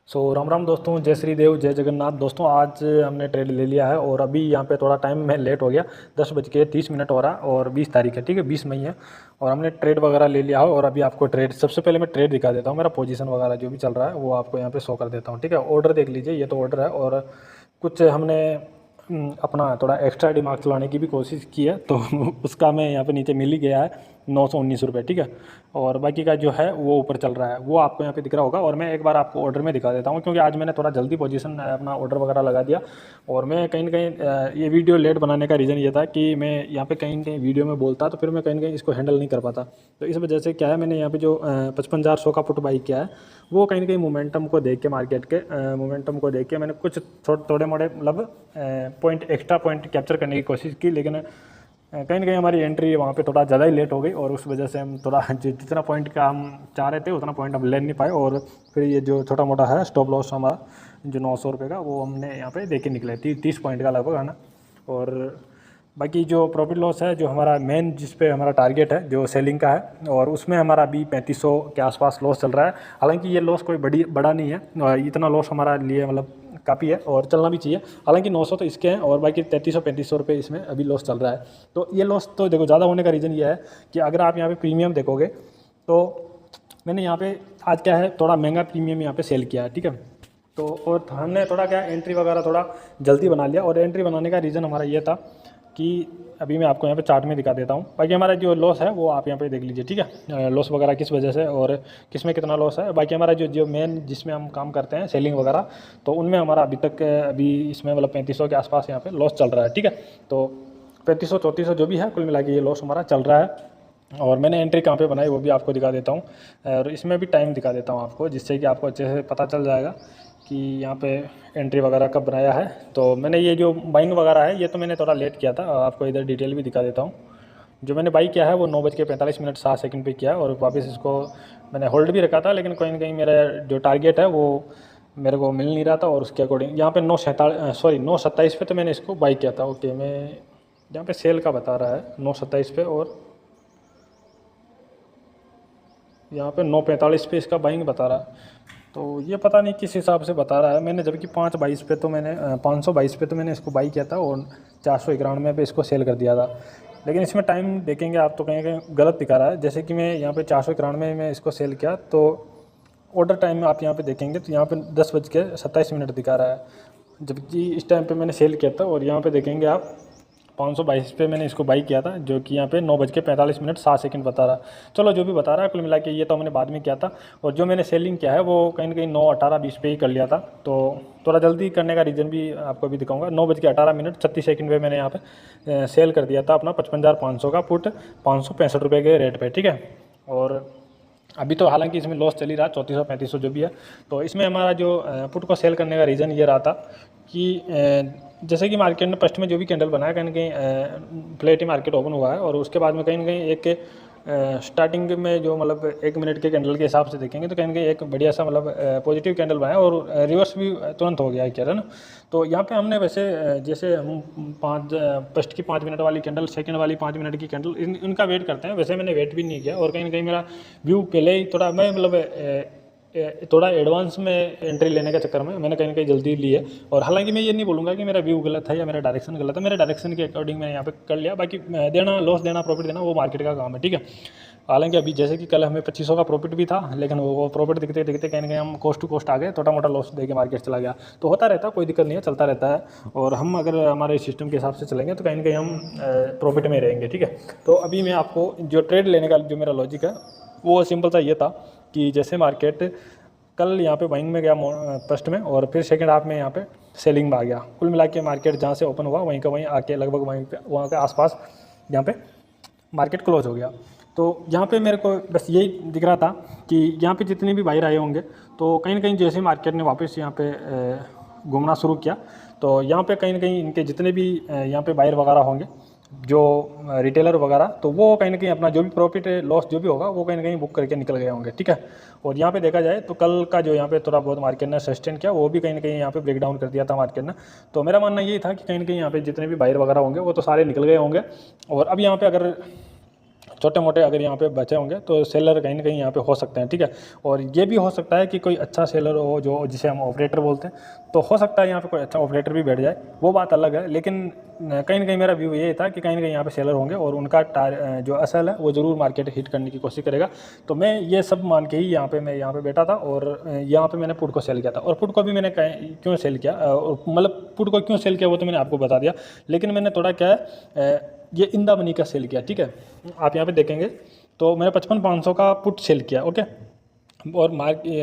राम राम दोस्तों, जय श्री देव, जय जगन्नाथ। दोस्तों आज हमने ट्रेड ले लिया है और अभी यहाँ पे थोड़ा टाइम में लेट हो गया। 10:30 हो रहा है और 20 तारीख है, ठीक है, 20 मई है। और हमने ट्रेड वगैरह ले लिया है और अभी आपको ट्रेड, सबसे पहले मैं ट्रेड दिखा देता हूँ। मेरा पोजीशन वगैरह जो भी चल रहा है वो आपको यहाँ पे शो कर देता हूँ, ठीक है। ऑर्डर देख लीजिए, ये तो ऑर्डर है और कुछ हमने अपना थोड़ा एक्स्ट्रा दिमाग चलाने की भी कोशिश की है, तो उसका हमें यहाँ पे नीचे मिल ही गया है 919 रुपये, ठीक है। और बाकी का जो है वो ऊपर चल रहा है, वो आपको यहाँ पे दिख रहा होगा। और मैं एक बार आपको ऑर्डर में दिखा देता हूँ, क्योंकि आज मैंने थोड़ा जल्दी पोजीशन अपना ऑर्डर वगैरह लगा दिया। और मैं कहीं ना कहीं ये वीडियो लेट बनाने का रीज़न ये था कि मैं यहाँ पे कहीं ना कहीं वीडियो में बोलता तो फिर मैं कहीं ना कहीं इसको हैंडल नहीं कर पाता। तो इस वजह से क्या है, मैंने यहाँ पे जो 55,100 का पुट बाई किया है, वो कहीं ना कहीं मोमेंटम को देख के, मार्केट के मोमेंटम को देख के मैंने कुछ थोड़े मोड़े मतलब पॉइंट, एक्स्ट्रा पॉइंट कैप्चर करने की कोशिश की। लेकिन कहीं ना कहीं हमारी एंट्री वहाँ पे थोड़ा ज़्यादा ही लेट हो गई और उस वजह से हम थोड़ा जितना पॉइंट का हम चाह रहे थे उतना पॉइंट हम ले नहीं पाए। और फिर ये जो छोटा मोटा है स्टॉप लॉस हमारा जो 900 रुपये का, वो हमने यहाँ पे दे के निकले 30 पॉइंट का लगभग, है ना। और बाकी जो प्रॉफिट लॉस है, जो हमारा मेन जिस पे हमारा टारगेट है जो सेलिंग का है, और उसमें हमारा अभी 3500 के आसपास लॉस चल रहा है। हालांकि ये लॉस कोई बड़ा नहीं है, इतना लॉस हमारा लिए मतलब काफ़ी है और चलना भी चाहिए। हालांकि 900 तो इसके हैं और बाकी 3300-3500 रुपये इसमें अभी लॉस चल रहा है। तो ये लॉस तो देखो ज़्यादा होने का रीज़न ये है कि अगर आप यहाँ पे प्रीमियम देखोगे तो मैंने यहाँ पे आज क्या है, थोड़ा महंगा प्रीमियम यहाँ पे सेल किया है, ठीक है। तो और हमने थोड़ा क्या एंट्री वगैरह थोड़ा जल्दी बना लिया। और एंट्री बनाने का रीज़न हमारा ये था कि अभी मैं आपको यहाँ पे चार्ट में दिखा देता हूँ। बाकी हमारा जो लॉस है वो आप यहाँ पे देख लीजिए, ठीक है, लॉस वगैरह किस वजह से और किस में कितना लॉस है। बाकी हमारा जो मेन जिसमें हम काम करते हैं सेलिंग वगैरह, तो उनमें हमारा अभी इसमें मतलब 3500 के आसपास यहाँ पे लॉस चल रहा है, ठीक है। तो 3500-3400 जो भी है, कुल मिला के ये लॉस हमारा चल रहा है। और मैंने एंट्री कहाँ पे बनाई वो भी आपको दिखा देता हूँ और इसमें भी टाइम दिखा देता हूँ आपको, जिससे कि आपको अच्छे से पता चल जाएगा कि यहाँ पे एंट्री वगैरह कब बनाया है। तो मैंने ये जो बाइंग वगैरह है ये तो मैंने थोड़ा लेट किया था, आपको इधर डिटेल भी दिखा देता हूँ। जो मैंने बाई किया है वो 9:45 पे किया है और वापस इसको मैंने होल्ड भी रखा था, लेकिन कहीं ना कहीं मेरा जो टारगेट है वो मेरे को मिल नहीं रहा था। और उसके अकॉर्डिंग यहाँ पे 9:27 पे तो मैंने इसको बाई किया था। ओके, मैं यहाँ पे सेल का बता रहा है 9:27 पे, और यहाँ पे 9:45 पे इसका बाइंग बता रहा है। तो ये पता नहीं किस हिसाब से बता रहा है। मैंने जबकि 522 पे तो मैंने 522 पे तो मैंने इसको बाई किया था और 491 पे इसको सेल कर दिया था। लेकिन इसमें टाइम देखेंगे आप तो कहीं कहीं गलत दिखा रहा है। जैसे कि मैं यहाँ पे 491 में इसको सेल किया, तो ऑर्डर टाइम में आप यहाँ पे देखेंगे तो यहाँ पे 10:27 दिखा रहा है, जबकि इस टाइम पे मैंने सेल किया था। और यहाँ पे देखेंगे आप 522 पे मैंने इसको बाई किया था, जो कि यहाँ पे 9:45 बता रहा है। चलो जो भी बता रहा है, कुल मिला के ये तो हमने बाद में किया था। और जो मैंने सेलिंग किया है वो कहीं ना कहीं 9:18-20 पे ही कर लिया था। तो थोड़ा जल्दी करने का रीज़न भी आपको भी दिखाऊंगा। 9:18 मैंने यहाँ पे सेल कर दिया था अपना 55,500 का पुट 565 रुपये के रेट पे, ठीक है। और अभी तो हालांकि इसमें लॉस चल ही रहा 3400-3500 जो भी है। तो इसमें हमारा जो पुट को सेल करने का रीज़न ये रहा था कि जैसे कि मार्केट में फर्स्ट में जो भी कैंडल बनाया, कहीं ना कहीं फ्लैट ही मार्केट ओपन हुआ है। और उसके बाद में कहीं ना कहीं एक स्टार्टिंग में जो मतलब 1 मिनट के कैंडल के हिसाब से देखेंगे तो कहीं ना कहीं एक बढ़िया सा मतलब पॉजिटिव कैंडल बनाया और रिवर्स भी तुरंत हो गया है, क्या है ना। तो यहाँ पे हमने वैसे जैसे हम फर्स्ट की 5 मिनट वाली कैंडल, सेकंड वाली 5 मिनट की कैंडल, इनका वेट करते हैं। वैसे मैंने वेट भी नहीं किया और कहीं ना कहीं मेरा व्यू पहले ही थोड़ा मैं मतलब थोड़ा एडवांस में एंट्री लेने के चक्कर में मैंने कहीं ना कहीं जल्दी ली है। और हालांकि मैं ये नहीं बोलूँगा कि मेरा व्यू गलत है या मेरा डायरेक्शन गलत है, मेरे डायरेक्शन के अकॉर्डिंग मैंने यहाँ पे कर लिया। बाकी देना, लॉस देना, प्रॉफिट देना वो मार्केट का काम है, ठीक है। हालांकि अभी जैसे कि कल हमें 2500 का प्रॉफिट भी था, लेकिन वो प्रॉफिट दिखते दिखते कहीं ना कहीं हम कोस्ट टू कोस्ट आ गए, छोटा मोटा लॉस देके मार्केट चला गया। तो होता रहता है, कोई दिक्कत नहीं है, चलता रहता है। और हम अगर हमारे सिस्टम के हिसाब से चलेंगे तो कहीं ना कहीं हम प्रॉफिट में रहेंगे, ठीक है। तो अभी मैं आपको जो ट्रेड लेने का जो मेरा लॉजिक है वो सिंपल सा ये था कि जैसे मार्केट कल यहाँ पे बाइंग में गया फर्स्ट में, और फिर सेकंड हाफ में यहाँ पे सेलिंग में आ गया। कुल मिला के मार्केट जहाँ से ओपन हुआ वहीं का वहीं आके लगभग वहाँ के आसपास यहाँ पे मार्केट क्लोज हो गया। तो यहाँ पे मेरे को बस यही दिख रहा था कि यहाँ पे जितने भी बाहर आए होंगे तो कहीं ना कहीं जैसे मार्केट ने वापस यहाँ पे घूमना शुरू किया, तो यहाँ पे कहीं ना कहीं इनके जितने भी यहाँ पे बायर वगैरह होंगे, जो रिटेलर वगैरह, तो वो कहीं ना कहीं अपना जो भी प्रॉफिट लॉस जो भी होगा वो कहीं ना कहीं बुक करके निकल गए होंगे, ठीक है। और यहाँ पे देखा जाए तो कल का जो यहाँ पे थोड़ा बहुत मार्केट ने सस्टेन किया, वो भी कहीं ना कहीं यहाँ पे ब्रेक डाउन कर दिया था मार्केट ने। तो मेरा मानना यही था कि कहीं ना कहीं यहाँ पे जितने भी बायर वगैरह होंगे वो तो सारे निकल गए होंगे। और अब यहाँ पे अगर छोटे मोटे अगर यहाँ पे बचे होंगे तो सेलर कहीं ना कहीं यहाँ पे हो सकते हैं, ठीक है। और ये भी हो सकता है कि कोई अच्छा सेलर हो जो जिसे हम ऑपरेटर बोलते हैं, तो हो सकता है यहाँ पे कोई अच्छा ऑपरेटर भी बैठ जाए, वो बात अलग है। लेकिन कहीं ना कहीं मेरा व्यू ये था कि कहीं ना कहीं यहाँ पे सेलर होंगे और उनका जो असल है वो ज़रूर मार्केट हिट करने की कोशिश करेगा। तो मैं ये सब मान के ही मैं यहाँ पे बैठा था और यहाँ पे मैंने पुट को सेल किया था। और पुट को भी मैंने क्यों सेल किया, मतलब पुट को क्यों सेल किया वो तो मैंने आपको बता दिया, लेकिन मैंने थोड़ा क्या है ये इंदा मनी का सेल किया, ठीक है। आप यहाँ पे देखेंगे तो मैंने 55,500 का पुट सेल किया, ओके। और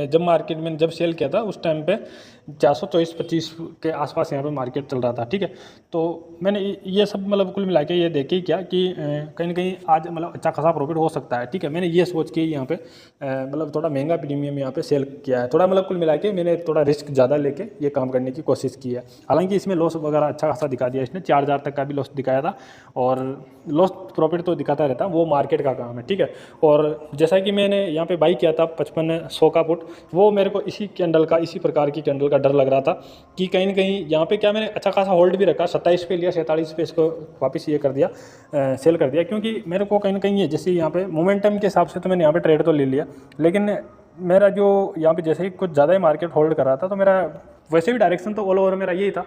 जब मार्केट में जब सेल किया था उस टाइम पे 424-25 के आसपास यहाँ पे मार्केट चल रहा था, ठीक है। तो मैंने ये सब मतलब कुल मिला के ये देखे क्या कि कहीं ना कहीं आज मतलब अच्छा खासा प्रॉफिट हो सकता है, ठीक है। मैंने ये सोच के यहाँ पे मतलब थोड़ा महंगा प्रीमियम यहाँ पे सेल किया है, थोड़ा मतलब कुल मिला के मैंने थोड़ा रिस्क ज़्यादा लेके ये काम करने की कोशिश की है। हालांकि इसमें लॉस वगैरह अच्छा खासा दिखा दिया इसने, 4,000 तक का भी लॉस दिखाया था, और लॉस प्रॉफिट तो दिखाता रहता, वो मार्केट का काम है, ठीक है। और जैसा कि मैंने यहाँ पे बाई किया था 5500 का पुट, वो मेरे को इसी कैंडल का, इसी प्रकार की कैंडल का डर लग रहा था कि कहीं ना कहीं यहाँ पे क्या मैंने अच्छा खासा होल्ड भी रखा, 27 पे लिया, 47 पे इसको वापस ये कर दिया, सेल कर दिया, क्योंकि मेरे को कहीं ना कहीं ये जैसे यहाँ पे मोमेंटम के हिसाब से तो मैंने यहाँ पे ट्रेड तो ले लिया, लेकिन मेरा जो यहाँ पे जैसे ही कुछ ज़्यादा ही मार्केट होल्ड कर रहा था, तो मेरा वैसे भी डायरेक्शन तो ऑल ओवर मेरा यही था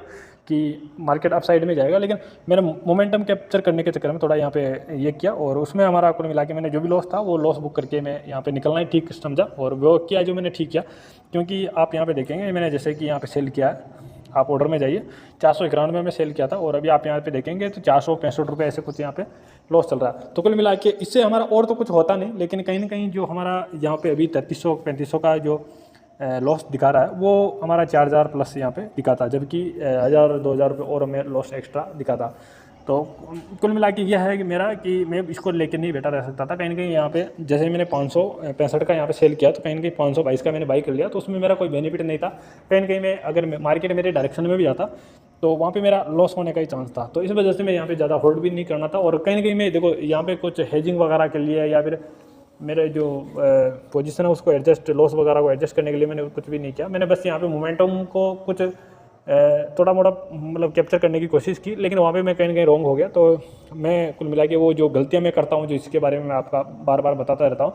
कि मार्केट अप साइड में जाएगा, लेकिन मैंने मोमेंटम कैप्चर करने के चक्कर में थोड़ा यहाँ पे ये किया, और उसमें हमारा कुल मिला के मैंने जो भी लॉस था वो लॉस बुक करके मैं यहाँ पे निकलना ही ठीक समझा, और वो किया जो मैंने ठीक किया। क्योंकि आप यहाँ पे देखेंगे मैंने जैसे कि यहाँ पे सेल किया है, आप ऑर्डर में जाइए, 491 में सेल किया था, और अभी आप यहाँ पे देखेंगे तो 465 रुपये ऐसे कुछ यहाँ पे लॉस चल रहा है। तो कुल मिला के इससे हमारा और तो कुछ होता नहीं, लेकिन कहीं ना कहीं जो हमारा यहाँ पे अभी 3300-3500 का जो लॉस दिखा रहा है वो हमारा 4,000 प्लस यहाँ पे दिखा था, जबकि 1,000-2,000 रुपये और हमें लॉस एक्स्ट्रा दिखा था। तो कुल मिला के यह है कि मेरा कि मैं इसको लेकर नहीं बैठा रह सकता था। कहीं ना कहीं यहाँ पे जैसे मैंने 565 का यहाँ पे सेल किया, तो कहीं ना कहीं 522 का मैंने बाई कर लिया, तो उसमें मेरा कोई बेनिफिट नहीं था। कहीं ना कहीं मैं अगर मार्केट मेरे डायरेक्शन में भी जाता तो वहाँ पे मेरा लॉस होने का ही चांस था। तो इस वजह से मैं यहाँ पे ज़्यादा होल्ड भी नहीं करना था, और कहीं ना कहीं मैं देखो यहाँ पे कुछ हेजिंग वगैरह के लिए या फिर मेरे जो पोजीशन है उसको एडजस्ट, लॉस वगैरह को एडजस्ट करने के लिए मैंने कुछ भी नहीं किया। मैंने बस यहाँ पे मोमेंटम को कुछ थोड़ा मोड़ा मतलब कैप्चर करने की कोशिश की, लेकिन वहाँ पे मैं कहीं ना कहीं रॉन्ग हो गया। तो मैं कुल मिला के वो जो गलतियाँ मैं करता हूँ, जो इसके बारे में मैं आपका बार बार बताता रहता हूँ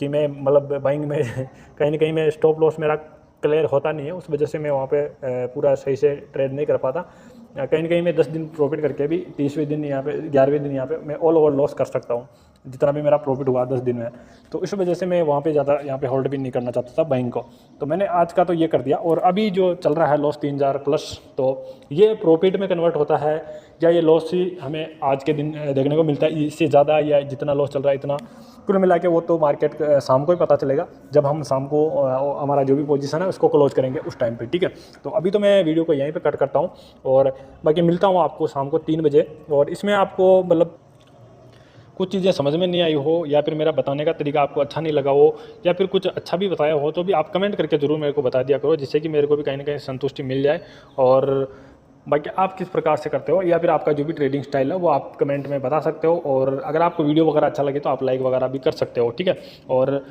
कि मैं मतलब बाइंग में कहीं ना कहीं मैं स्टॉप लॉस मेरा क्लियर होता नहीं है, उस वजह से मैं वहाँ पे पूरा सही से ट्रेड नहीं कर पाता। कहीं ना कहीं मैं 10 दिन प्रॉफिट करके भी 30वें दिन यहाँ पे 11वें दिन यहाँ पे मैं ऑल ओवर लॉस कर सकता हूँ, जितना भी मेरा प्रॉफिट हुआ 10 दिन में। तो इस वजह से मैं वहाँ पे ज़्यादा यहाँ पे होल्ड भी नहीं करना चाहता था बाइंग को। तो मैंने आज का तो ये कर दिया, और अभी जो चल रहा है लॉस 3,000 प्लस, तो ये प्रॉफिट में कन्वर्ट होता है या ये लॉस ही हमें आज के दिन देखने को मिलता है, इससे ज़्यादा या जितना लॉस चल रहा है इतना कुल मिला के वो तो मार्केट शाम को ही पता चलेगा, जब हम शाम को हमारा जो भी पोजीशन है उसको क्लोज करेंगे उस टाइम पे, ठीक है। तो अभी तो मैं वीडियो को यहीं पे कट करता हूँ, और बाकी मिलता हूँ आपको शाम को 3 बजे। और इसमें आपको मतलब कुछ चीज़ें समझ में नहीं आई हो, या फिर मेरा बताने का तरीका आपको अच्छा नहीं लगा हो, या फिर कुछ अच्छा भी बताया हो, तो भी आप कमेंट करके ज़रूर मेरे को बता दिया करो, जिससे कि मेरे को भी कहीं ना कहीं संतुष्टि मिल जाए। और बाकी आप किस प्रकार से करते हो, या फिर आपका जो भी ट्रेडिंग स्टाइल है वो आप कमेंट में बता सकते हो। और अगर आपको वीडियो वगैरह अच्छा लगे तो आप लाइक वगैरह भी कर सकते हो, ठीक है। और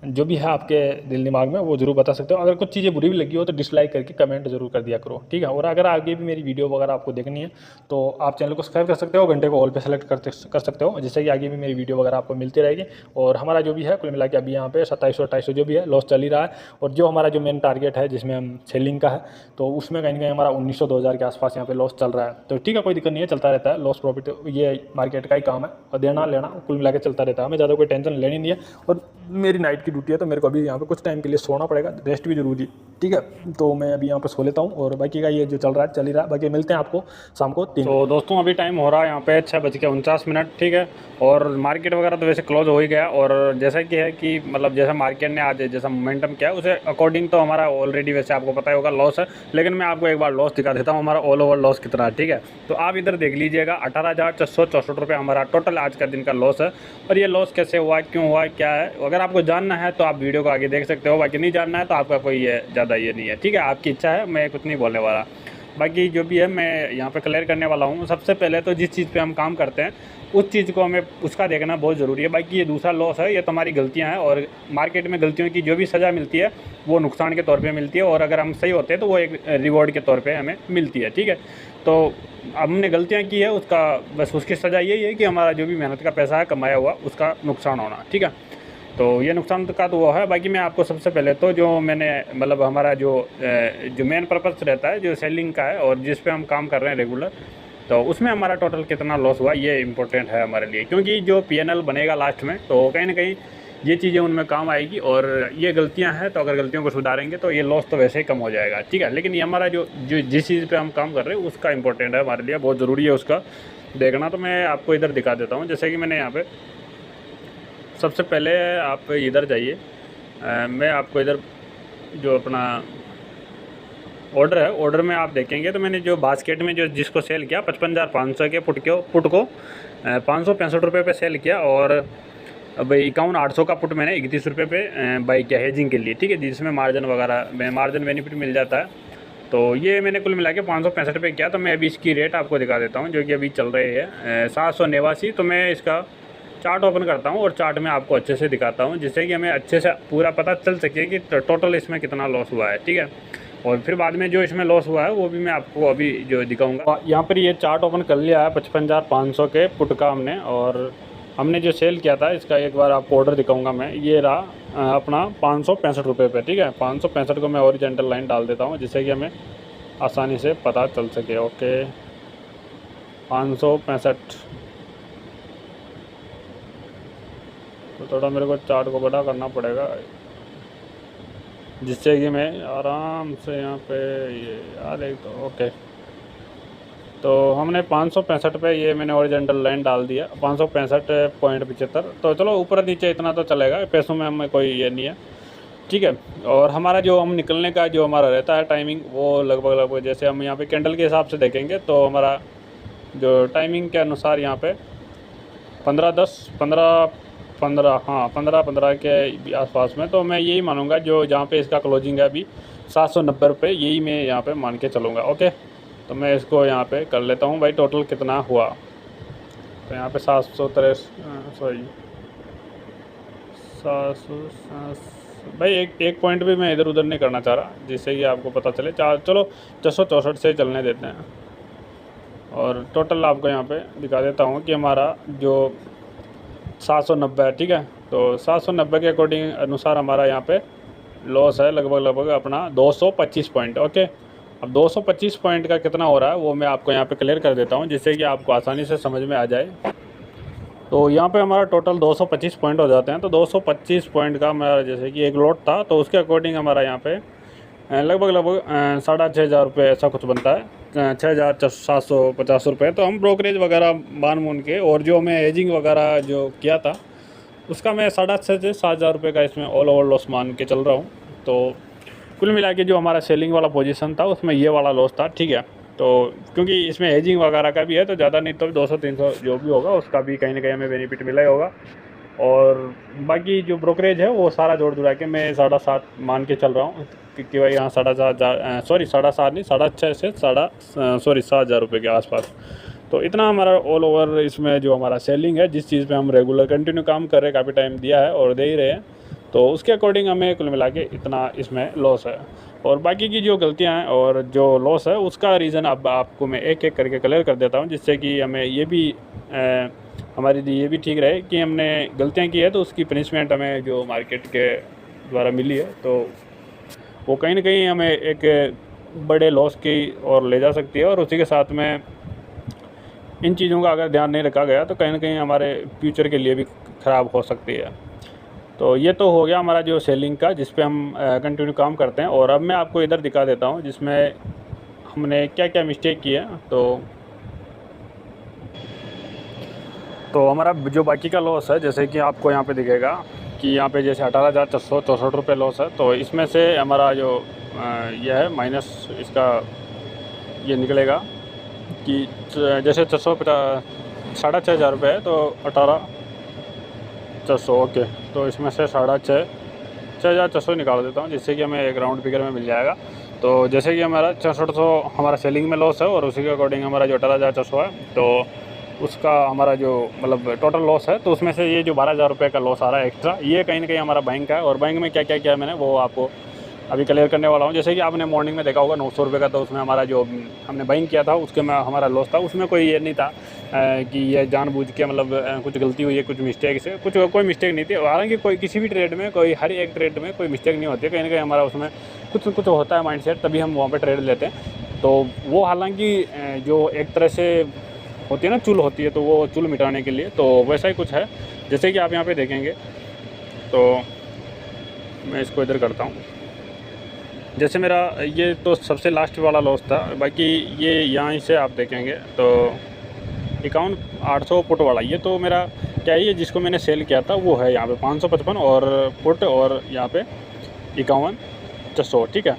जो भी है आपके दिल दिमाग में वो जरूर बता सकते हो। अगर कुछ चीज़ें बुरी भी लगी हो तो डिसलाइक करके कमेंट जरूर कर दिया करो, ठीक है। और अगर आगे भी मेरी वीडियो वगैरह आपको देखनी है तो आप चैनल को सब्सक्राइब कर सकते हो, घंटे को ऑल पे सेलेक्ट कर सकते हो, जिससे कि आगे भी मेरी वीडियो वगैरह आपको मिलती रहेगी। और हमारा जो भी है कुल मिला के अभी यहाँ पे 2700-2800 जो भी है लॉस चल ही रहा है, और जो हमारा जो मेन टारगेट है जिसमें हम सेलिंग का है, तो उसमें कहीं ना कहीं हमारा 1900-2000 के आसपास यहाँ पे लॉस चल रहा है। तो ठीक है, कोई दिक्कत नहीं है, चलता रहता है लॉस प्रॉफिट, ये मार्केट का ही काम है, और देना लेना कुल मिला के चलता रहता है, हमें ज़्यादा कोई टेंशन लेनी नहीं है। और मेरी नाइट की ड्यूटी है तो मेरे को अभी यहाँ पे कुछ टाइम के लिए सोना पड़ेगा, रेस्ट भी जरूरी, ठीक है। तो मैं अभी यहाँ पे सो लेता हूँ, और बाकी का ये जो चल रहा है चल ही रहा है। बाकी मिलते हैं आपको शाम को 3। तो दोस्तों अभी टाइम हो रहा है यहाँ पे 6:49, ठीक है। और मार्केट वगैरह तो वैसे क्लोज हो ही गया, और जैसा कि है कि मतलब जैसा मार्केट ने आज जैसा मोमेंटम किया उसे अकॉर्डिंग तो हमारा ऑलरेडी वैसे आपको पता ही होगा लॉस है, लेकिन मैं आपको एक बार लॉस दिखा देता हूँ हमारा ऑल ओवर लॉस कितना है, ठीक है। तो आप इधर देख लीजिएगा 18,464 रुपये हमारा टोटल आज का दिन का लॉस है। और ये लॉस कैसे हुआ, क्यों हुआ, क्या है, अगर आपको जानना है तो आप वीडियो को आगे देख सकते हो, बाकी नहीं जानना है तो आपका कोई ज़्यादा ये नहीं है, ठीक है, आपकी इच्छा है, मैं कुछ नहीं बोलने वाला। बाकी जो भी है मैं यहाँ पे क्लियर करने वाला हूँ। सबसे पहले तो जिस चीज़ पे हम काम करते हैं उस चीज़ को हमें उसका देखना बहुत ज़रूरी है। बाकी ये दूसरा लॉस है, ये तुम्हारी गलतियाँ हैं, और मार्केट में गलतियों की जो भी सज़ा मिलती है वो नुकसान के तौर पे मिलती है, और अगर हम सही होते हैं तो वो एक रिवॉर्ड के तौर पे हमें मिलती है। ठीक है, तो हमने गलतियाँ की है उसका बस उसकी सज़ा यही है कि हमारा जो भी मेहनत का पैसा है कमाया हुआ उसका नुकसान होना। ठीक है, तो ये नुकसान का तो वो है। बाकी मैं आपको सबसे पहले तो जो मैंने मतलब हमारा जो मेन पर्पस रहता है जो सेलिंग का है और जिस पे हम काम कर रहे हैं रेगुलर, तो उसमें हमारा टोटल कितना लॉस हुआ ये इम्पोर्टेंट है हमारे लिए, क्योंकि जो पीएनएल बनेगा लास्ट में तो कहीं ना कहीं ये चीज़ें उनमें काम आएगी, और ये गलतियां हैं तो अगर गलतियों को सुधारेंगे तो ये लॉस तो वैसे ही कम हो जाएगा। ठीक है, लेकिन ये हमारा जो जो जिस चीज़ पे हम काम कर रहे हैं उसका इम्पोर्टेंट है हमारे लिए, बहुत ज़रूरी है उसका देखना। तो मैं आपको इधर दिखा देता हूँ, जैसे कि मैंने यहाँ पे सबसे पहले आप इधर जाइए, मैं आपको इधर जो अपना ऑर्डर है ऑर्डर में आप देखेंगे तो मैंने जो बास्केट में जो जिसको सेल किया 55,500 के पुट को 565 रुपये पे सेल किया, और अब 51,800 का पुट मैंने 31 रुपये पे बाई किया हेजिंग के लिए। ठीक है, जिसमें मार्जिन बेनिफिट मिल जाता है। तो ये मैंने कुल मिला के 565 पे किया। तो मैं अभी इसकी रेट आपको दिखा देता हूँ जो कि अभी चल रही है 789। तो मैं इसका चार्ट ओपन करता हूँ और चार्ट में आपको अच्छे से दिखाता हूँ, जिससे कि हमें अच्छे से पूरा पता चल सके कि टोटल इसमें कितना लॉस हुआ है। ठीक है, और फिर बाद में जो इसमें लॉस हुआ है वो भी मैं आपको अभी जो दिखाऊंगा। यहाँ पर ये चार्ट ओपन कर लिया है 55,500 के पुट का हमने, और हमने जो सेल किया था इसका एक बार आपको ऑर्डर दिखाऊंगा मैं। ये रहा अपना 565 रुपये पे। ठीक है, 565 को मैं हॉरिजॉन्टल लाइन डाल देता हूँ जिससे कि हमें आसानी से पता चल सके। ओके, 565। तो थोड़ा मेरे को चार्ट को बड़ा करना पड़ेगा जिससे कि मैं आराम से यहाँ पे ये यार एक तो ओके। तो हमने 565 पे ये मैंने हॉरिजॉन्टल लाइन डाल दिया 565.75। तो चलो ऊपर नीचे इतना तो चलेगा, पैसों में हमें कोई ये नहीं है। ठीक है, और हमारा जो हम निकलने का जो हमारा रहता है टाइमिंग वो लगभग जैसे हम यहाँ पे कैंडल के हिसाब से देखेंगे तो हमारा जो टाइमिंग के अनुसार यहाँ पे 15 के आसपास में, तो मैं यही मानूंगा जो जहाँ पे इसका क्लोजिंग है अभी 790 रुपये, यही मैं यहाँ पे मान के चलूँगा। ओके, तो मैं इसको यहाँ पे कर लेता हूँ भाई टोटल कितना हुआ। तो यहाँ पे 700 भाई एक पॉइंट भी मैं इधर उधर नहीं करना चाह रहा, जिससे कि आपको पता चले। चलो 664 से चलने देते हैं, और टोटल आपको यहाँ पे दिखा देता हूँ कि हमारा जो 790 है। ठीक है, तो 790 के अकॉर्डिंग अनुसार हमारा यहाँ पे लॉस है लगभग अपना 225 पॉइंट। ओके, अब 225 पॉइंट का कितना हो रहा है वो मैं आपको यहाँ पे क्लियर कर देता हूँ जिससे कि आपको आसानी से समझ में आ जाए। तो यहाँ पे हमारा टोटल 225 पॉइंट हो जाते हैं। तो 225 पॉइंट का हमारा जैसे कि एक लॉट था तो उसके अकॉर्डिंग हमारा यहाँ पे लगभग 6,500 रुपये ऐसा कुछ बनता है, 6,750 रुपये। तो हम ब्रोकरेज वगैरह मान के और जो मैं एजिंग वगैरह जो किया था उसका मैं 6,500 से 7,000 रुपये का इसमें ऑल ओवर लॉस मान के चल रहा हूँ। तो कुल मिला के जो हमारा सेलिंग वाला पोजीशन था उसमें ये वाला लॉस था। ठीक है, तो क्योंकि इसमें एजिंग वगैरह का भी है तो ज़्यादा नहीं तो 200-300 जो भी होगा उसका भी कहीं ना कहीं हमें बेनिफिट मिला ही होगा। और बाकी जो ब्रोकरेज है वो सारा जोड़ जुड़ा के मैं 7.5 मान के चल रहा हूँ कि भाई यहाँ 7,500 सॉरी 7.5 नहीं 6.5 से 7,000 रुपये के आसपास। तो इतना हमारा ऑल ओवर इसमें जो हमारा सेलिंग है, जिस चीज़ पे हम रेगुलर कंटिन्यू काम कर रहे हैं, काफ़ी टाइम दिया है और दे ही रहे हैं, तो उसके अकॉर्डिंग हमें कुल मिला के इतना इसमें लॉस है। और बाकी की जो गलतियां हैं और जो लॉस है उसका रीज़न अब आपको मैं एक एक करके क्लियर कर देता हूं, जिससे कि हमें ये भी हमारे लिए ये भी ठीक रहे कि हमने गलतियां की है तो उसकी पनिशमेंट हमें जो मार्केट के द्वारा मिली है तो वो कहीं ना कहीं हमें एक बड़े लॉस की ओर ले जा सकती है। और उसी के साथ में इन चीज़ों का अगर ध्यान नहीं रखा गया तो कहीं ना कहीं हमारे फ्यूचर के लिए भी ख़राब हो सकती है। तो ये तो हो गया हमारा जो सेलिंग का, जिस पे हम कंटिन्यू काम करते हैं। और अब मैं आपको इधर दिखा देता हूँ जिसमें हमने क्या क्या मिस्टेक की है। तो हमारा जो बाकी का लॉस है, जैसे कि आपको यहाँ पे दिखेगा कि यहाँ पे जैसे 18,464 रुपये लॉस है, तो इसमें से हमारा जो यह है माइनस इसका ये निकलेगा कि जैसे 6,500 रुपये है तो 18,400 ओके, तो इसमें से 6,500 निकाल देता हूँ जिससे कि हमें एक राउंड फिगर में मिल जाएगा। तो जैसे कि हमारा 6400 हमारा सेलिंग में लॉस है और उसी के अकॉर्डिंग हमारा जो 18,600 है, तो उसका हमारा जो मतलब टोटल लॉस है, तो उसमें से ये जो 12,000 रुपये का लॉस आ रहा है एक्स्ट्रा, ये कहीं ना कहीं हमारा बैंक का है। और बैंक में क्या क्या किया मैंने वो आपको अभी क्लियर करने वाला हूँ। जैसे कि आपने मॉर्निंग में देखा होगा 900 रुपये का, तो उसमें हमारा जो हमने बाइंग किया था उसके में हमारा लॉस था। उसमें कोई ये नहीं था कि ये जानबूझ के मतलब कुछ गलती हुई है, कुछ मिस्टेक से, कुछ कोई मिस्टेक नहीं थी। हालांकि कोई किसी भी ट्रेड में, कोई हर एक ट्रेड में कोई मिस्टेक नहीं होती है, कहीं ना कहीं हमारा उसमें कुछ कुछ होता है माइंडसेट, तभी हम वहाँ पर ट्रेड लेते हैं। तो वो हालांकि जो एक तरह से होती है ना, चुल होती है, तो वो चुल मिटाने के लिए, तो वैसा ही कुछ है। जैसे कि आप यहाँ पे देखेंगे, तो मैं इसको इधर करता हूँ। जैसे मेरा ये तो सबसे लास्ट वाला लॉस था, बाकी ये यहाँ से आप देखेंगे तो 51,800 पुट वाला, ये तो मेरा क्या है, ये जिसको मैंने सेल किया था वो है यहाँ पे 555 और पुट, और यहाँ पे 51,600, ठीक है।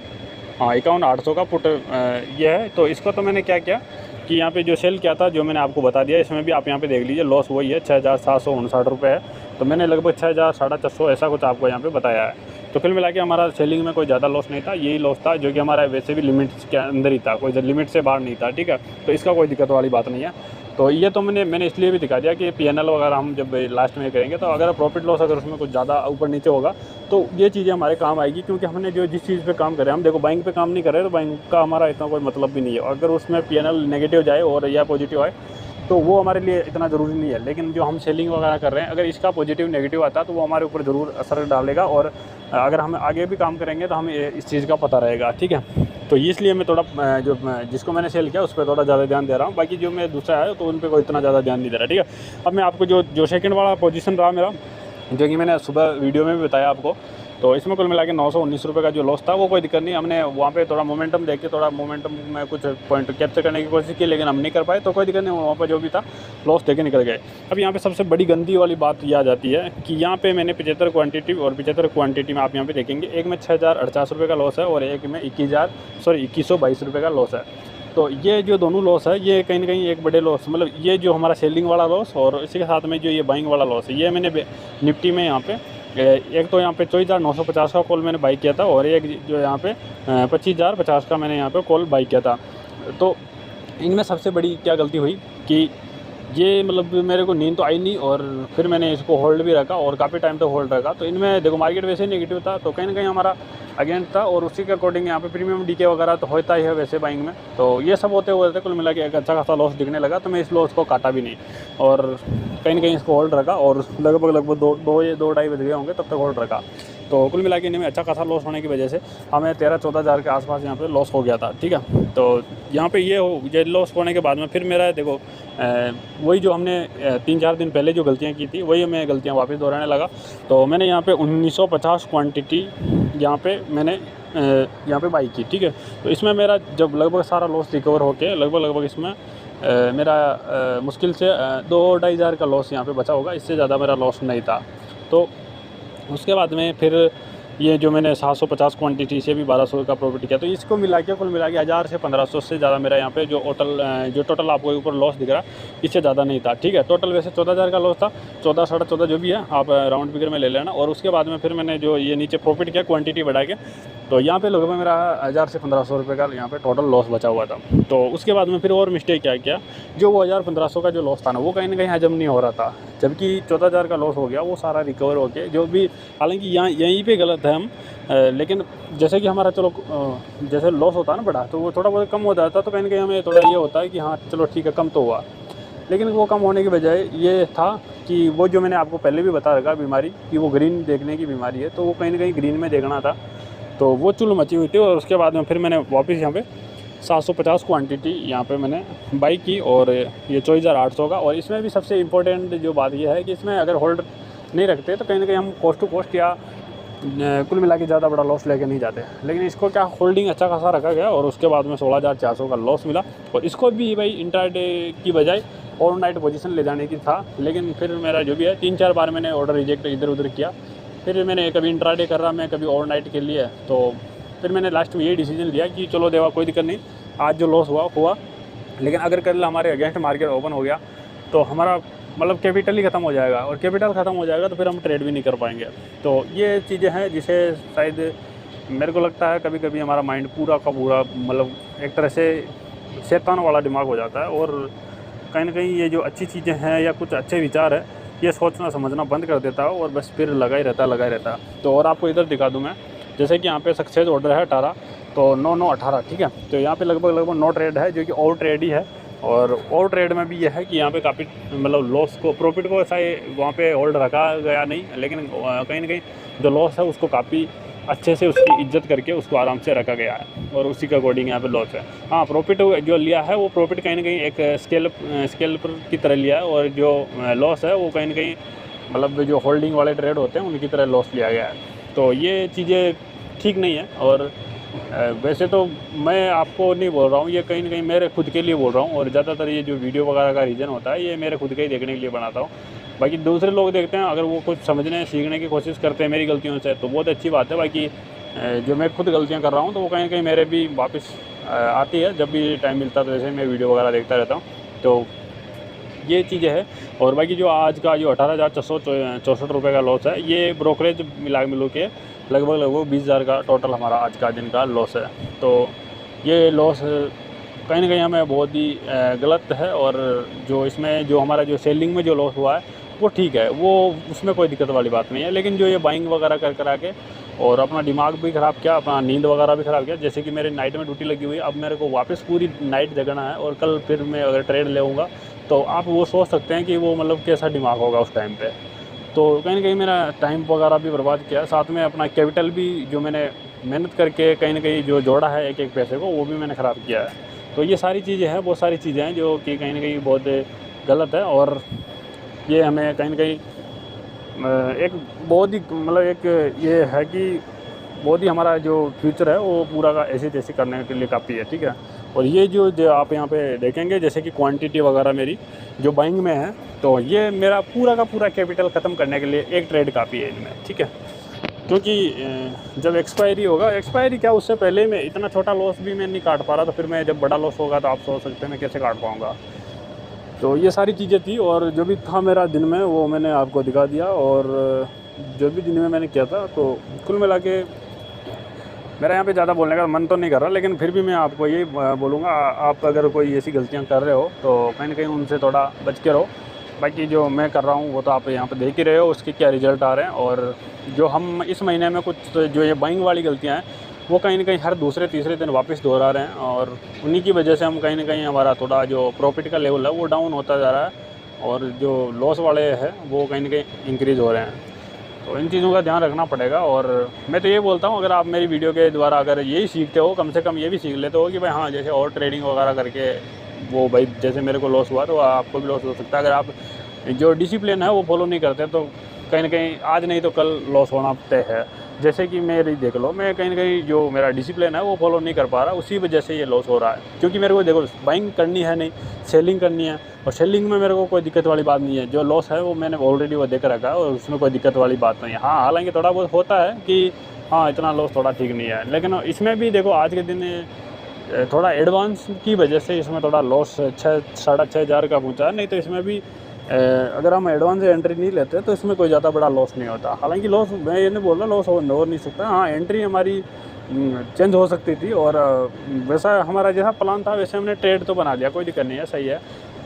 हाँ, 51,800 का पुट ये है। तो इसको तो मैंने क्या किया कि यहाँ पे जो सेल किया था, जो मैंने आपको बता दिया, इसमें भी आप यहाँ पे देख लीजिए लॉस वही है, 6,759 रुपये है। तो मैंने लगभग 6,400 ऐसा कुछ आपको यहाँ पे बताया है। तो फिर मिला के हमारा सेलिंग में कोई ज़्यादा लॉस नहीं था, यही लॉस था जो कि हमारा वैसे भी लिमिट के अंदर ही था, कोई लिमिट से बाहर नहीं था, ठीक है। तो इसका कोई दिक्कत वाली बात नहीं है। तो ये तो मैंने इसलिए भी दिखा दिया कि PNL वगैरह हम जब लास्ट में करेंगे, तो अगर प्रॉफिट लॉस अगर उसमें कुछ ज़्यादा ऊपर नीचे होगा तो ये चीज़ें हमारे काम आएगी, क्योंकि हमने जो जिस चीज़ पे काम करें, हम देखो बैंक पे काम नहीं कर रहे, तो बैंक का हमारा इतना कोई मतलब भी नहीं है। अगर उसमें PNL नेगेटिव जाए और या पॉजिटिव आए तो वो हमारे लिए इतना ज़रूरी नहीं है। लेकिन जो हम सेलिंग वगैरह कर रहे हैं, अगर इसका पॉजिटिव नेगेटिव आता है तो वो हमारे ऊपर ज़रूर असर डालेगा, और अगर हम आगे भी काम करेंगे तो हमें इस चीज़ का पता रहेगा, ठीक है। तो इसलिए मैं थोड़ा जिसको मैंने सेल किया उस पर थोड़ा ज़्यादा ध्यान दे रहा हूँ, बाकी जो मैं दूसरा है तो उन पर कोई इतना ज़्यादा ध्यान नहीं दे रहा, ठीक है। अब मैं आपको जो सेकंड वाला पोजीशन रहा मेरा, जो कि मैंने सुबह वीडियो में भी बताया आपको, तो इसमें कुल मिला के 919 रुपये का जो लॉस था वो कोई दिक्कत नहीं। हमने वहाँ पे थोड़ा मोमेंटम देख के, थोड़ा मोमेंटम में कुछ पॉइंट कैप्चर करने की कोशिश की, लेकिन हम नहीं कर पाए, तो कोई दिक्कत नहीं, वहाँ पर जो भी था लॉस देके निकल गए। अब यहाँ पे सबसे बड़ी गंदी वाली बात ये आ जाती है कि यहाँ पे मैंने 75 क्वांटिटी, और 75 क्वांटिटी में आप यहाँ पे देखेंगे, एक में 6,048 रुपये का लॉस है और एक में 2122 रुपये का लॉस है। तो ये जो दोनों लॉस है, ये कहीं ना कहीं एक बड़े लॉस, मतलब ये जो हमारा सेलिंग वाला लॉस और इसी के साथ में जो ये बाइंग वाला लॉस है, ये मैंने निफ्टी में यहाँ पे एक तो यहाँ पे 24,950 का कॉल मैंने बाई किया था, और एक जो यहाँ पे 25,050 का मैंने यहाँ पे कॉल बाई किया था। तो इनमें सबसे बड़ी क्या गलती हुई कि ये मतलब मेरे को नींद तो आई नहीं, और फिर मैंने इसको होल्ड भी रखा और काफ़ी टाइम तक होल्ड रखा। तो इनमें देखो मार्केट वैसे ही नेगेटिव था, तो कहीं ना कहीं हमारा अगेंस्ट था, और उसी के अकॉर्डिंग यहाँ पे प्रीमियम डीके वगैरह तो होता ही है वैसे बाइंग में। तो ये सब होते हुए कुल मिला के एक अच्छा खासा लॉस दिखने लगा, तो मैं इस लॉस को काटा भी नहीं, और कहीं ना कहीं इसको होल्ड रखा, और लगभग 2-2.5 बज गए होंगे तब तक होल्ड रखा। तो कुल मिला के इनमें अच्छा खासा लॉस होने की वजह से हमें 13-14 हज़ार के आसपास यहाँ पे लॉस हो गया था, ठीक है। तो यहाँ पे ये लॉस होने के बाद में फिर मेरा देखो वही जो हमने 3-4 दिन पहले जो गलतियाँ की थी, वही मैं गलतियाँ वापस दोहराने लगा। तो मैंने यहाँ पे 1950 क्वांटिटी यहाँ पे मैंने यहाँ पे बाई की, ठीक है। तो इसमें मेरा जब लगभग सारा लॉस रिकवर होके लगभग इसमें मेरा मुश्किल से 2-2.5 हज़ार का लॉस यहाँ पे बचा होगा, इससे ज़्यादा मेरा लॉस नहीं था। तो उसके बाद में फिर ये जो मैंने 750 क्वांटिटी से भी 1200 का प्रॉफिट किया, तो इसको मिला के कुल मिला के 1000 से 1500 से ज़्यादा मेरा यहाँ पे जो टोटल आपको ऊपर लॉस दिख रहा है, इससे ज़्यादा नहीं था, ठीक है। टोटल वैसे 14,000 का लॉस था, 14 साढ़े 14 जो भी है आप राउंड फिगर में ले लेना। और उसके बाद में फिर मैंने जो ये नीचे प्रॉफिट किया क्वान्टिटी बढ़ा के, तो यहाँ पे लगभग मेरा 1000 से 1500 रुपये का यहाँ पे टोटल लॉस बचा हुआ था। तो उसके बाद में फिर और मिस्टेक क्या किया, जो वो 1000-1500 का जो लॉस था ना, वो कहीं ना कहीं हजम नहीं हो रहा था, जबकि 14,000 का लॉस हो गया, वो सारा रिकवर हो के जो भी, हालांकि यहाँ यहीं पे गलत है हम, लेकिन जैसे कि हमारा चलो जैसे लॉस होता है ना बड़ा, तो वो थोड़ा बहुत कम हो जाता, तो कहीं ना कहीं हमें थोड़ा ये होता है कि हाँ चलो ठीक है कम तो हुआ। लेकिन वो कम होने की बजाय ये था कि वो जो मैंने आपको पहले भी बता रखा बीमारी कि वो ग्रीन देखने की बीमारी है, तो वो कहीं ना कहीं ग्रीन में देखना था, तो वो चुल मची हुई थी। और उसके बाद में फिर मैंने वापस यहाँ पे 750 क्वांटिटी यहाँ पे मैंने बाई की, और ये 24,800 का। और इसमें भी सबसे इम्पोर्टेंट जो बात ये है कि इसमें अगर होल्ड नहीं रखते तो कहीं ना कहीं हम कॉस्ट टू कॉस्ट या कुल मिला के ज़्यादा बड़ा लॉस लेके नहीं जाते। लेकिन इसको क्या होल्डिंग अच्छा खासा रखा गया, और उसके बाद में 16,400 का लॉस मिला। और इसको भी भाई इंट्राडे की बजाय ओवरनाइट पोजीशन ले जाने की था, लेकिन फिर मेरा जो भी है 3-4 बार मैंने ऑर्डर रिजेक्ट इधर उधर किया। फिर मैंने कभी इंट्राडे कर रहा, मैं कभी ओवरनाइट के लिए, तो फिर मैंने लास्ट में यही डिसीजन लिया कि चलो देवा कोई दिक्कत नहीं, आज जो लॉस हुआ, लेकिन अगर कल हमारे अगेंस्ट मार्केट ओपन हो गया तो हमारा मतलब कैपिटल ही ख़त्म हो जाएगा, और कैपिटल ख़त्म हो जाएगा तो फिर हम ट्रेड भी नहीं कर पाएंगे। तो ये चीज़ें हैं जिसे शायद मेरे को लगता है कभी कभी हमारा माइंड पूरा का पूरा मतलब एक तरह से शैतान वाला दिमाग हो जाता है, और कहीं ना कहीं ये जो अच्छी चीज़ें हैं या कुछ अच्छे विचार है ये सोचना समझना बंद कर देता है, और बस फिर लगा ही रहता है। तो और आपको इधर दिखा दूँ मैं, जैसे कि यहाँ पे सक्सेस ऑर्डर है 18, तो 9-9-18, ठीक है। तो यहाँ पे लगभग 9 ट्रेड है, जो कि और ट्रेड ही है। और और ट्रेड में भी यह है कि यहाँ पे काफ़ी मतलब लॉस को, प्रॉफिट को ऐसा वहाँ पे होल्ड रखा गया नहीं, लेकिन कहीं ना कहीं जो लॉस है उसको काफ़ी अच्छे से उसकी इज्जत करके उसको आराम से रखा गया है, और उसी के अकॉर्डिंग यहाँ पे लॉस है। हाँ, प्रॉफिट जो लिया है वो प्रॉफिट कहीं ना कहीं एक स्केल पर की तरह लिया है, और जो लॉस है वो कहीं ना कहीं मतलब जो होल्डिंग वाले ट्रेड होते हैं उनकी तरह लॉस लिया गया है। तो ये चीज़ें ठीक नहीं है। और वैसे तो मैं आपको नहीं बोल रहा हूँ, ये कहीं ना कहीं मेरे खुद के लिए बोल रहा हूँ, और ज़्यादातर ये जो वीडियो वगैरह का रीज़न होता है ये मेरे खुद के ही देखने के लिए बनाता हूँ। बाकी दूसरे लोग देखते हैं, अगर वो कुछ समझने सीखने की कोशिश करते हैं मेरी गलतियों से तो बहुत अच्छी बात है। बाकी जो मैं खुद गलतियाँ कर रहा हूँ तो वो कहीं ना कहीं मेरे भी वापस आती है, जब भी टाइम मिलता है तो वैसे मैं वीडियो वगैरह देखता रहता हूँ। तो ये चीज़ें है। और बाकी जो आज का जो 18,464 रुपये का लॉस है, ये ब्रोकरेज मिलू के लगभग 20,000 का टोटल हमारा आज का दिन का लॉस है। तो ये लॉस कहीं ना कहीं हमें बहुत ही गलत है। और जो इसमें जो हमारा जो सेलिंग में जो लॉस हुआ है वो ठीक है, वो उसमें कोई दिक्कत वाली बात नहीं है। लेकिन जो ये बाइंग वगैरह कर के और अपना दिमाग भी ख़राब किया, अपना नींद वगैरह भी ख़राब किया। जैसे कि मेरे नाइट में ड्यूटी लगी हुई है, अब मेरे को वापस पूरी नाइट जगना है, और कल फिर मैं अगर ट्रेड लेऊँगा तो आप वो सोच सकते हैं कि वो मतलब कैसा दिमाग होगा उस टाइम पे। तो कहीं ना कहीं मेरा टाइम वगैरह भी बर्बाद किया, साथ में अपना कैपिटल भी जो मैंने मेहनत करके कहीं ना कहीं जो जोड़ा है एक एक पैसे को, वो भी मैंने ख़राब किया है। तो ये सारी चीज़ें हैं, बहुत सारी चीज़ें हैं जो कि कहीं ना कहीं बहुत गलत है। और ये हमें कहीं ना कहीं एक बहुत ही मतलब एक ये है कि बहुत ही हमारा जो फ्यूचर है वो पूरा का ऐसे तैसे करने के लिए काफ़ी है, ठीक है। और ये जो आप यहाँ पे देखेंगे, जैसे कि क्वांटिटी वगैरह मेरी जो बाइंग में है, तो ये मेरा पूरा का पूरा कैपिटल ख़त्म करने के लिए एक ट्रेड काफ़ी है इनमें, ठीक है। क्योंकि जब एक्सपायरी होगा, एक्सपायरी क्या उससे पहले मैं इतना छोटा लॉस भी मैं नहीं काट पा रहा, तो फिर मैं जब बड़ा लॉस होगा तो आप सोच सकते हैं मैं कैसे काट पाऊँगा। तो ये सारी चीज़ें थी, और जो भी था मेरा दिन में वो मैंने आपको दिखा दिया। और जो भी दिन में मैंने किया था, तो कुल मिला के मेरा यहाँ पे ज़्यादा बोलने का मन तो नहीं कर रहा, लेकिन फिर भी मैं आपको यही बोलूँगा, आप अगर कोई ऐसी गलतियाँ कर रहे हो तो कहीं ना कहीं उनसे थोड़ा बच के रहो। बाकी जो मैं कर रहा हूँ वो तो आप यहाँ पे देख ही रहे हो उसके क्या रिज़ल्ट आ रहे हैं। और जो हम इस महीने में कुछ जो ये बाइंग वाली गलतियाँ हैं वो कहीं ना कहीं हर दूसरे तीसरे दिन वापस दोहरा रहे हैं, और उन्हीं की वजह से हम कहीं ना कहीं हमारा थोड़ा जो प्रॉफिट का लेवल है वो डाउन होता जा रहा है, और जो लॉस वाले हैं वो कहीं ना कहीं इंक्रीज़ हो रहे हैं। तो इन चीज़ों का ध्यान रखना पड़ेगा। और मैं तो ये बोलता हूँ, अगर आप मेरी वीडियो के द्वारा अगर यही सीखते हो, कम से कम ये भी सीख लेते हो कि भाई हाँ, जैसे और ट्रेडिंग वगैरह करके वो भाई जैसे मेरे को लॉस हुआ तो आपको भी लॉस हो सकता है। अगर आप जो डिसिप्लिन है वो फॉलो नहीं करते तो कहीं ना कहीं आज नहीं तो कल लॉस होना तय है। जैसे कि मेरी देख लो, मैं कहीं ना कहीं जो मेरा डिसिप्लिन है वो फॉलो नहीं कर पा रहा, उसी वजह से ये लॉस हो रहा है। क्योंकि मेरे को देखो बाइंग करनी है नहीं, सेलिंग करनी है, और सेलिंग में मेरे को कोई दिक्कत वाली बात नहीं है। जो लॉस है वो मैंने ऑलरेडी वो देख रखा है, और उसमें कोई दिक्कत वाली बात नहीं है। हाँ, हालांकि थोड़ा बहुत होता है कि हाँ इतना लॉस थोड़ा ठीक नहीं है, लेकिन इसमें भी देखो आज के दिन थोड़ा एडवांस की वजह से इसमें थोड़ा लॉस 6-6.5 का पहुँचा है। नहीं तो इसमें भी अगर हम एडवांस एंट्री नहीं लेते तो इसमें कोई ज़्यादा बड़ा लॉस नहीं होता। हालांकि लॉस मैं ये नहीं बोल रहा लॉस हो नहीं सकता, हाँ एंट्री हमारी चेंज हो सकती थी, और वैसा हमारा जैसा प्लान था वैसे हमने ट्रेड तो बना लिया, कोई दिक्कत नहीं है, सही है।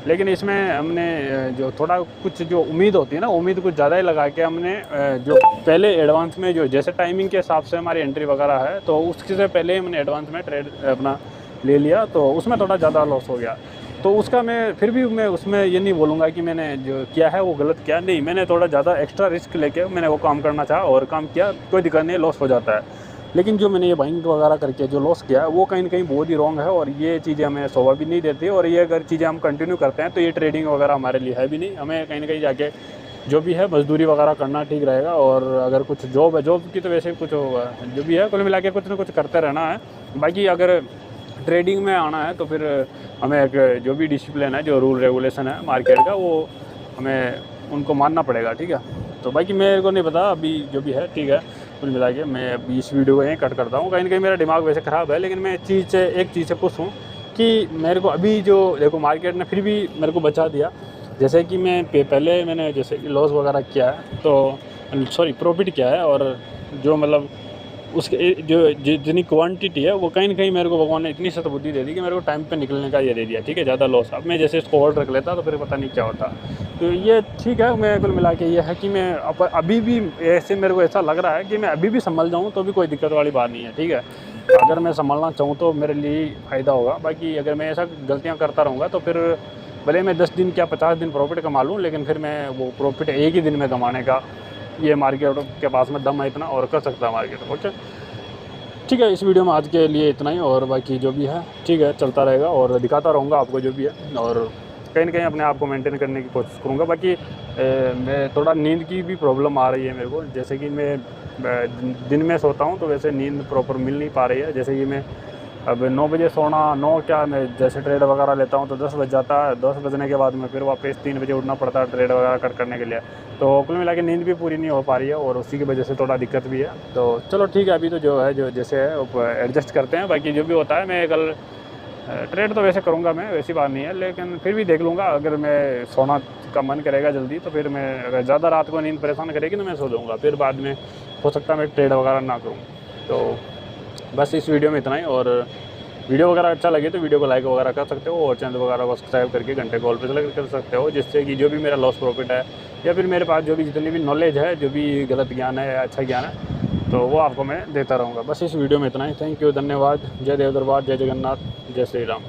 लेकिन इसमें हमने जो थोड़ा कुछ जो उम्मीद होती है ना, उम्मीद कुछ ज़्यादा ही लगा के हमने जो पहले एडवांस में जो जैसे टाइमिंग के हिसाब से हमारी एंट्री वगैरह है तो उससे पहले ही हमने एडवांस में ट्रेड अपना ले लिया, तो उसमें थोड़ा ज़्यादा लॉस हो गया। तो उसका मैं फिर भी मैं उसमें ये नहीं बोलूँगा कि मैंने जो किया है वो गलत किया, नहीं, मैंने थोड़ा ज़्यादा एक्स्ट्रा रिस्क लेके मैंने वो काम करना चाहा और काम किया, कोई दिक्कत नहीं, लॉस हो जाता है। लेकिन जो मैंने ये बाइंग वगैरह करके जो लॉस किया वो कहीं ना कहीं बहुत ही रॉन्ग है, और ये चीज़ें हमें शोभा भी नहीं देती। और ये अगर चीज़ें हम कंटिन्यू करते हैं तो ये ट्रेडिंग वगैरह हमारे लिए है भी नहीं, हमें कहीं ना कहीं जाके जो भी है मजदूरी वगैरह करना ठीक रहेगा। और अगर कुछ जॉब है, जॉब की तो वैसे कुछ होगा, जो भी है कुल मिला के कुछ ना कुछ करते रहना है। बाकी अगर ट्रेडिंग में आना है तो फिर हमें एक जो भी डिसिप्लिन है, जो रूल रेगुलेशन है मार्केट का, वो हमें उनको मानना पड़ेगा, ठीक है। तो बाकी मेरे को नहीं पता अभी जो भी है, ठीक है। कुल मिला के मैं अभी इस वीडियो को यहीं कट करता हूँ, कहीं ना कहीं मेरा दिमाग वैसे ख़राब है, लेकिन मैं एक चीज़ से खुश हूँ कि मेरे को अभी जो देखो मार्केट ने फिर भी मेरे को बचा दिया। जैसे कि मैं पहले मैंने जैसे कि लॉस वगैरह किया है तो प्रॉफिट किया है, और जो मतलब उसके जितनी क्वांटिटी है वो कहीं ना कहीं मेरे को भगवान ने इतनी सतबुद्धि दे दी कि मेरे को टाइम पे निकलने का ये दे दिया, ठीक है, ज़्यादा लॉस। अब मैं जैसे इसको होल्ड रख लेता तो फिर पता नहीं क्या होता। तो ये ठीक है, मैं कुल मिला के ये है कि मैं अभी भी ऐसे मेरे को ऐसा लग रहा है कि मैं अभी भी संभल जाऊँ तो भी कोई दिक्कत वाली बात नहीं है, ठीक है। अगर मैं संभलना चाहूँ तो मेरे लिए फ़ायदा होगा, बाकी अगर मैं ऐसा गलतियाँ करता रहूँगा तो फिर भले मैं 10 दिन क्या 50 दिन प्रॉफिट कमा लूँ, लेकिन फिर मैं वो प्रॉफिट एक ही दिन में कमाने का ये मार्केट के पास में दम है इतना, और कर सकता है मार्केट। ओके, ठीक है, इस वीडियो में आज के लिए इतना ही, और बाकी जो भी है ठीक है चलता रहेगा और दिखाता रहूँगा आपको जो भी है, और कहीं ना कहीं अपने आप को मेंटेन करने की कोशिश करूँगा। बाकी मैं थोड़ा नींद की भी प्रॉब्लम आ रही है मेरे को, जैसे कि मैं दिन में सोता हूँ तो वैसे नींद प्रॉपर मिल नहीं पा रही है। जैसे कि मैं अब 9 बजे सोना, 9 क्या, मैं जैसे ट्रेड वगैरह लेता हूँ तो 10 बज जाता है, 10 बजने के बाद में फिर वापस 3 बजे उठना पड़ता है ट्रेड वगैरह करने के लिए। तो कुल मिला के नींद भी पूरी नहीं हो पा रही है और उसी की वजह से थोड़ा दिक्कत भी है। तो चलो ठीक है, अभी तो जो है जो जैसे है एडजस्ट करते हैं, बाकी जो भी होता है मैं कल ट्रेड तो वैसे करूँगा मैं, वैसी बात नहीं है, लेकिन फिर भी देख लूँगा। अगर मैं सोना का मन करेगा जल्दी तो फिर मैं, अगर ज़्यादा रात को नींद परेशान करेगी तो मैं सो जाऊँगा, फिर बाद में हो सकता है मैं ट्रेड वगैरह ना करूँ। तो बस इस वीडियो में इतना ही, और वीडियो वगैरह अच्छा लगे तो वीडियो को लाइक वगैरह कर सकते हो और चैनल वगैरह को सब्सक्राइब करके घंटे कॉल पे सेलेक्ट कर सकते हो, जिससे कि जो भी मेरा लॉस प्रॉफिट है या फिर मेरे पास जो भी जितनी भी नॉलेज है, जो भी गलत ज्ञान है या अच्छा ज्ञान है, तो वो आपको मैं देता रहूँगा। बस इस वीडियो में इतना ही। थैंक यू, धन्यवाद। जय देव दरबार, जय जगन्नाथ, जय श्री राम।